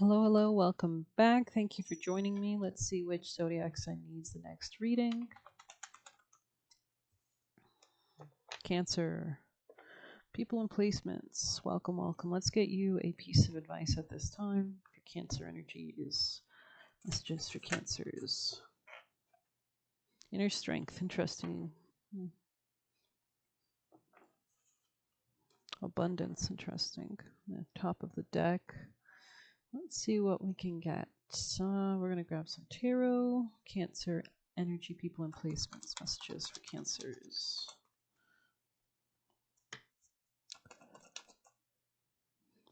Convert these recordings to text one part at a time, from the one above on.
Hello, hello, welcome back. Thank you for joining me. Let's see which zodiac sign needs the next reading. Cancer. People and placements. Welcome, welcome. Let's get you a piece of advice at this time for Cancer energy is messages for Cancers. Inner strength. Interesting. Abundance. Interesting. The top of the deck. Let's see what we can get. We're going to grab some tarot. Cancer energy, people and placements. Messages for Cancers.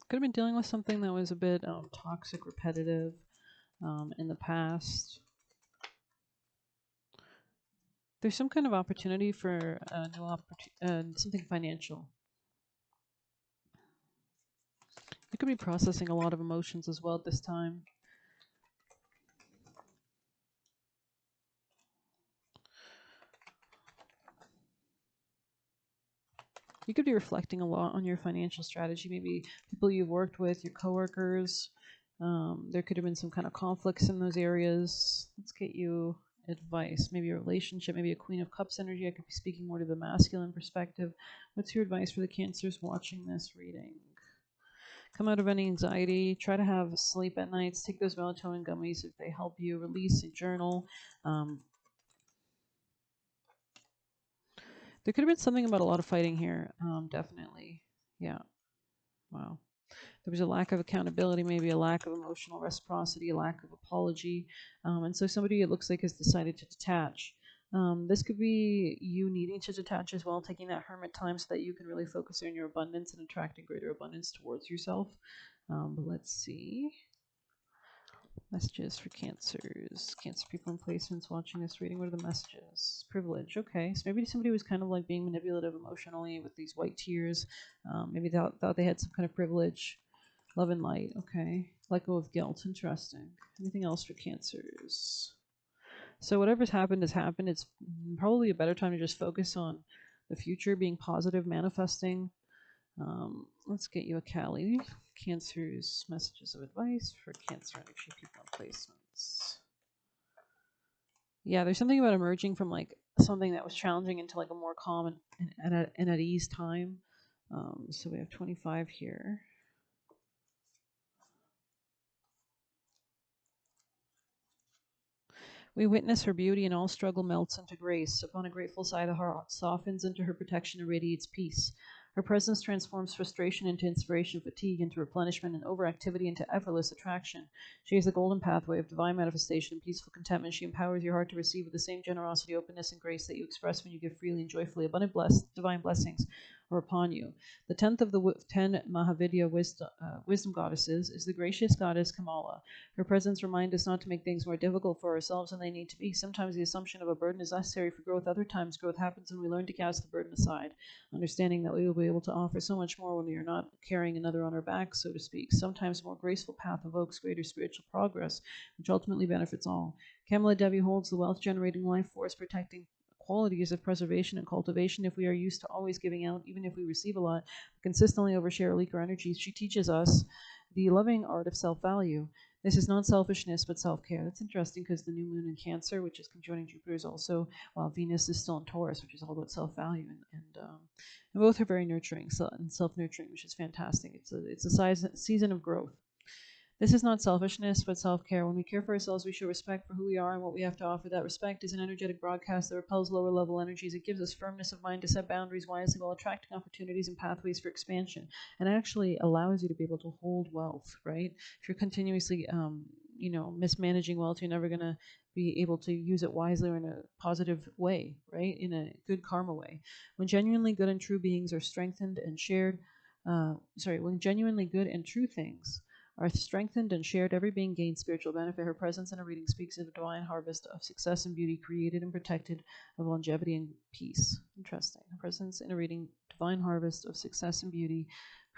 Could have been dealing with something that was a bit toxic, repetitive in the past. There's some kind of opportunity for a new something financial. You could be processing a lot of emotions as well at this time. You could be reflecting a lot on your financial strategy. Maybe people you've worked with, your coworkers. There could have been some kind of conflicts in those areas. Let's get you advice. Maybe a relationship, maybe a Queen of Cups energy. I could be speaking more to the masculine perspective. What's your advice for the Cancers watching this reading? Come out of any anxiety. Try to have sleep at nights. Take those melatonin gummies if they help you. Release a journal. There could have been something about a lot of fighting here. Definitely. Yeah. Wow. There was a lack of accountability, maybe a lack of emotional reciprocity, a lack of apology. And so somebody, it looks like, has decided to detach. This could be you needing to detach as well, taking that hermit time so that you can really focus on your abundance and attracting greater abundance towards yourself. But let's see. Messages for Cancers. Cancer people and placements watching this reading. What are the messages? Privilege. Okay. So maybe somebody was kind of like being manipulative emotionally with these white tears. Maybe thought they had some kind of privilege. Love and light. Okay. Let go of guilt. Interesting. Anything else for Cancers? So whatever's happened has happened. It's probably a better time to just focus on the future, being positive, manifesting. Let's get you a Cali. Cancer's messages of advice for Cancer energy people and placements. Yeah, there's something about emerging from like something that was challenging into like a more calm and at ease time. So we have 25 here. We witness her beauty, and all struggle melts into grace. Upon a grateful sigh, the heart softens into her protection and radiates peace. Her presence transforms frustration into inspiration, fatigue into replenishment, and overactivity into effortless attraction. She is the golden pathway of divine manifestation and peaceful contentment. She empowers your heart to receive with the same generosity, openness, and grace that you express when you give freely and joyfully. Abundant divine blessings are upon you. The 10th of the 10 Mahavidya wisdom goddesses is the gracious goddess Kamala. Her presence reminds us not to make things more difficult for ourselves than they need to be. Sometimes the assumption of a burden is necessary for growth. Other times, growth happens when we learn to cast the burden aside, understanding that we will be able to offer so much more when we are not carrying another on our back, so to speak. Sometimes a more graceful path evokes greater spiritual progress, which ultimately benefits all. Kamala Devi holds the wealth-generating life force, protecting qualities of preservation and cultivation. If we are used to always giving out, even if we receive a lot, consistently overshare or leak our energy, she teaches us the loving art of self-value. This is not selfishness, but self-care. That's interesting because the new moon in Cancer, which is conjoining Jupiter, is also, while Venus is still in Taurus, which is all about self-value, and both are very nurturing and self-nurturing, which is fantastic. It's a season of growth. This is not selfishness, but self-care. When we care for ourselves, we show respect for who we are and what we have to offer. That respect is an energetic broadcast that repels lower-level energies. It gives us firmness of mind to set boundaries wisely while attracting opportunities and pathways for expansion, and actually allows you to be able to hold wealth, right? If you're continuously, mismanaging wealth, you're never going to be able to use it wisely or in a positive way, right? In a good karma way. When genuinely good and true beings are strengthened and shared, when genuinely good and true things are strengthened and shared, every being gains spiritual benefit. Her presence in a reading speaks of a divine harvest of success and beauty, created and protected, of longevity and peace. Interesting. Her presence in a reading, divine harvest of success and beauty,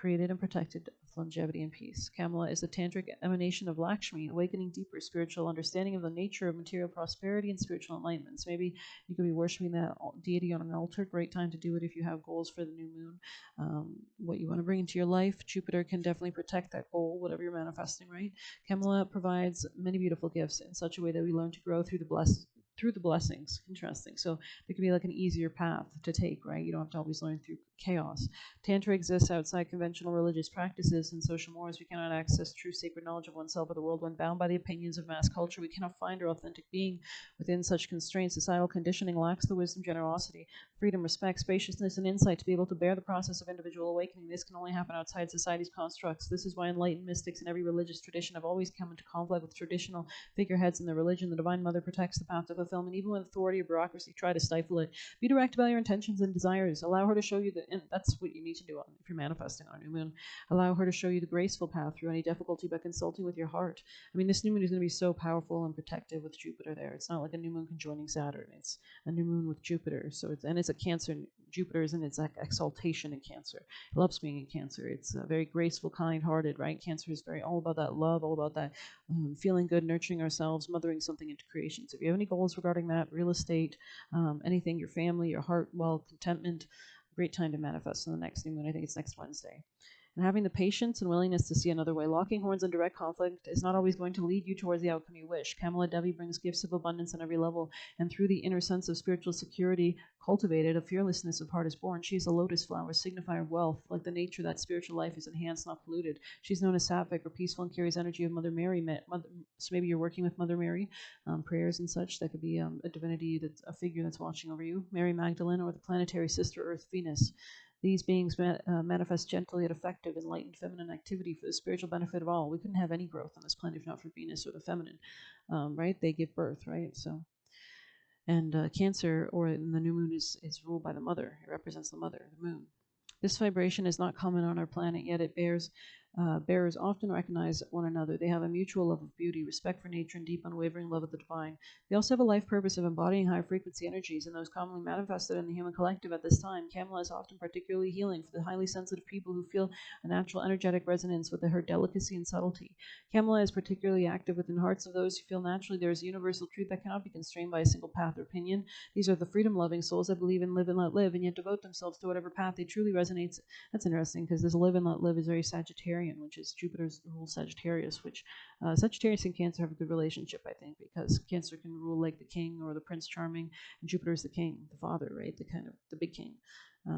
created and protected with longevity and peace. Kamala is the tantric emanation of Lakshmi, awakening deeper spiritual understanding of the nature of material prosperity and spiritual enlightenment. So maybe you could be worshiping that deity on an altar. Great time to do it if you have goals for the new moon. What you want to bring into your life. Jupiter can definitely protect that goal, whatever you're manifesting, right? Kamala provides many beautiful gifts in such a way that we learn to grow through the blessings. Interesting. So there could be like an easier path to take, right? You don't have to always learn through chaos. Tantra exists outside conventional religious practices and social mores. We cannot access true sacred knowledge of oneself or the world when bound by the opinions of mass culture. We cannot find our authentic being within such constraints. Societal conditioning lacks the wisdom, generosity, freedom, respect, spaciousness, and insight to be able to bear the process of individual awakening. This can only happen outside society's constructs. This is why enlightened mystics in every religious tradition have always come into conflict with traditional figureheads in their religion. The Divine Mother protects the path to fulfillment, even when authority or bureaucracy try to stifle it. Be direct about your intentions and desires. Allow her to show you and that's what you need to do if you're manifesting on a new moon. Allow her to show you the graceful path through any difficulty by consulting with your heart. I mean, this new moon is going to be so powerful and protective with Jupiter there. It's not like a new moon conjoining Saturn. It's a new moon with Jupiter. So it's a Cancer. Jupiter is in its exaltation in Cancer. It loves being in Cancer. It's very graceful, kind-hearted, right? Cancer is very all about that love, all about that feeling good, nurturing ourselves, mothering something into creation. So if you have any goals regarding that, real estate, anything, your family, your heart, wealth, contentment, great time to manifest in the next new moon. I think it's next Wednesday. And having the patience and willingness to see another way. Locking horns in direct conflict is not always going to lead you towards the outcome you wish. Kamala Devi brings gifts of abundance on every level, and through the inner sense of spiritual security cultivated, a fearlessness of heart is born. She is a lotus flower, signifier of wealth. Like the nature, that spiritual life is enhanced, not polluted. She's known as Sapphic or peaceful and carries energy of Mother Mary. So maybe you're working with Mother Mary, prayers and such. That could be a divinity, that's a figure that's watching over you. Mary Magdalene, or the planetary sister Earth, Venus. These beings manifest gently yet effective, enlightened feminine activity for the spiritual benefit of all. We couldn't have any growth on this planet if not for Venus or the feminine, right? They give birth, right? So, and Cancer, or in the new moon, is ruled by the mother. It represents the mother, the moon. This vibration is not common on our planet, yet it bearers often recognize one another. They have a mutual love of beauty, respect for nature, and deep, unwavering love of the divine. They also have a life purpose of embodying high frequency energies, and those commonly manifested in the human collective at this time. Kamala is often particularly healing for the highly sensitive people who feel a natural energetic resonance with her delicacy and subtlety. Kamala is particularly active within the hearts of those who feel naturally there is a universal truth that cannot be constrained by a single path or opinion. These are the freedom-loving souls that believe in live and let live, and yet devote themselves to whatever path they truly resonates. That's interesting, because this live and let live is very Sagittarian, which is Jupiter's rule Sagittarius, which Sagittarius and Cancer have a good relationship, I think, because Cancer can rule like the king or the Prince Charming, and Jupiter is the king, the father, right? The kind of the big king,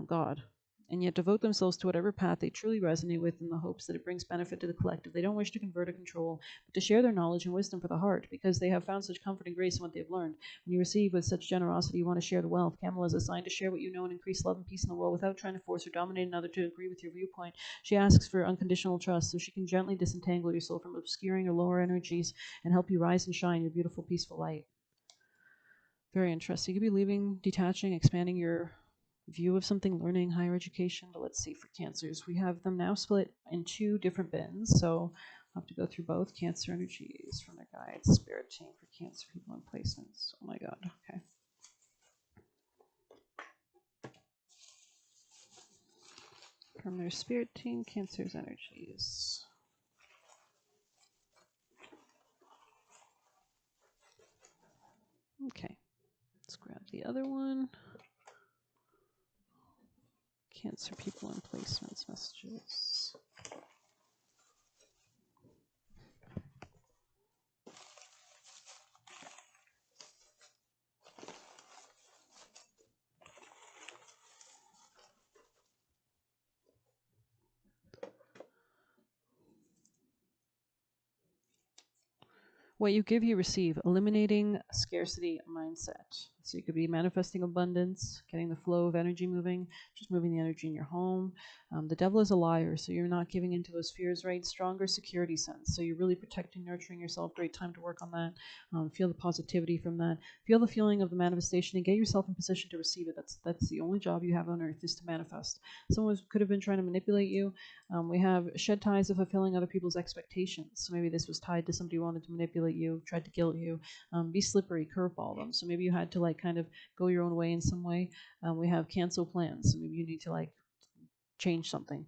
God. And yet devote themselves to whatever path they truly resonate with in the hopes that it brings benefit to the collective. They don't wish to convert or control, but to share their knowledge and wisdom for the heart, because they have found such comfort and grace in what they've learned. When you receive with such generosity, you want to share the wealth. Kamala is assigned to share what you know and increase love and peace in the world without trying to force or dominate another to agree with your viewpoint. She asks for unconditional trust, so she can gently disentangle your soul from obscuring or lower energies and help you rise and shine your beautiful, peaceful light. Very interesting. You could be leaving, detaching, expanding your view of something, learning, higher education. But let's see, for Cancers, we have them now split in two different bins. So I'll have to go through both. Cancer energies from their guides, spirit team for Cancer people and placements. Oh my God. Okay. From their spirit team, Cancer's energies. Okay. Let's grab the other one. Cancer people and placements messages. What you give, you receive. Eliminating scarcity mindset. So you could be manifesting abundance, getting the flow of energy moving, just moving the energy in your home. The devil is a liar, so you're not giving into those fears, right? Stronger security sense. So you're really protecting, nurturing yourself. Great time to work on that. Feel the positivity from that. Feel the feeling of the manifestation and get yourself in position to receive it. That's the only job you have on earth, is to manifest. Someone could have been trying to manipulate you. We have shed ties of fulfilling other people's expectations. So maybe this was tied to somebody who wanted to manipulate you, tried to guilt you. Be slippery, curveball them. So maybe you had to kind of go your own way in some way. We have cancel plans. So maybe you need to change something.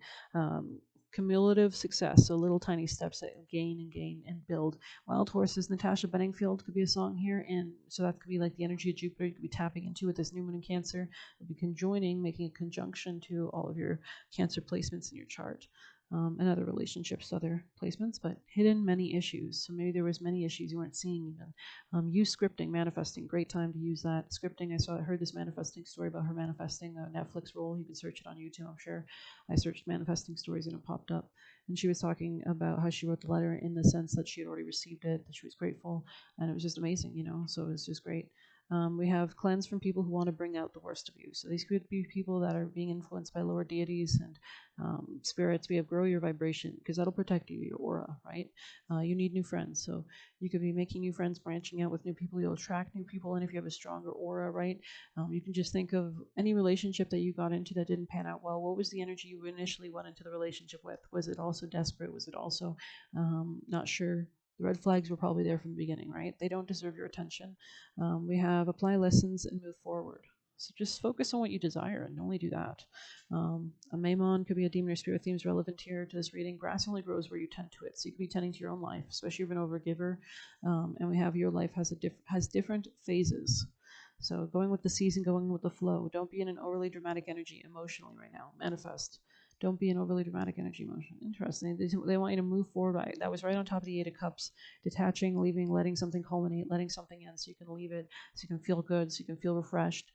Cumulative success, so little tiny steps that gain and gain and build. Wild Horses, Natasha Bedingfield could be a song here, and so that could be like the energy of Jupiter you could be tapping into with this new moon in Cancer. It would be conjoining, making a conjunction to all of your Cancer placements in your chart. And other relationships, other placements, but hidden many issues. So maybe there was many issues you weren't seeing even. Use scripting, manifesting. Great time to use that. Scripting, I heard this manifesting story about her manifesting a Netflix role. You can search it on YouTube, I'm sure. I searched manifesting stories and it popped up. And she was talking about how she wrote the letter in the sense that she had already received it, that she was grateful, and it was just amazing, So it was just great. We have cleanse from people who want to bring out the worst of you. So these could be people that are being influenced by lower deities and spirits. We have grow your vibration because that'll protect you, your aura, right? You need new friends. So you could be making new friends, branching out with new people. You'll attract new people. And if you have a stronger aura, right, you can just think of any relationship that you got into that didn't pan out well. What was the energy you initially went into the relationship with? Was it also desperate? Was it also not sure? The red flags were probably there from the beginning, right? They don't deserve your attention. We have apply lessons and move forward. So just focus on what you desire and only do that. A Maimon could be a demon or spirit themes relevant here to this reading. Grass only grows where you tend to it. So you could be tending to your own life, especially if you're an overgiver. And we have your life has different phases. So going with the season, going with the flow. Don't be in an overly dramatic energy emotionally right now. Manifest. Don't be an overly dramatic energy emotion. Interesting. They want you to move forward. That was right on top of the Eight of Cups. Detaching, leaving, letting something culminate, letting something end so you can leave it, so you can feel good, so you can feel refreshed.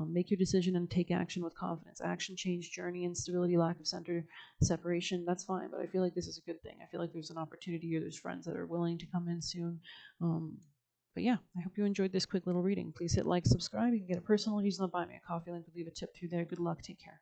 Make your decision and take action with confidence. Action, change, journey, instability, lack of center, separation. That's fine, but I feel like this is a good thing. I feel like there's an opportunity here. There's friends that are willing to come in soon. But yeah, I hope you enjoyed this quick little reading. Please hit like, subscribe. You can get a personal using the Buy Me a Coffee link. We'll leave a tip through there. Good luck. Take care.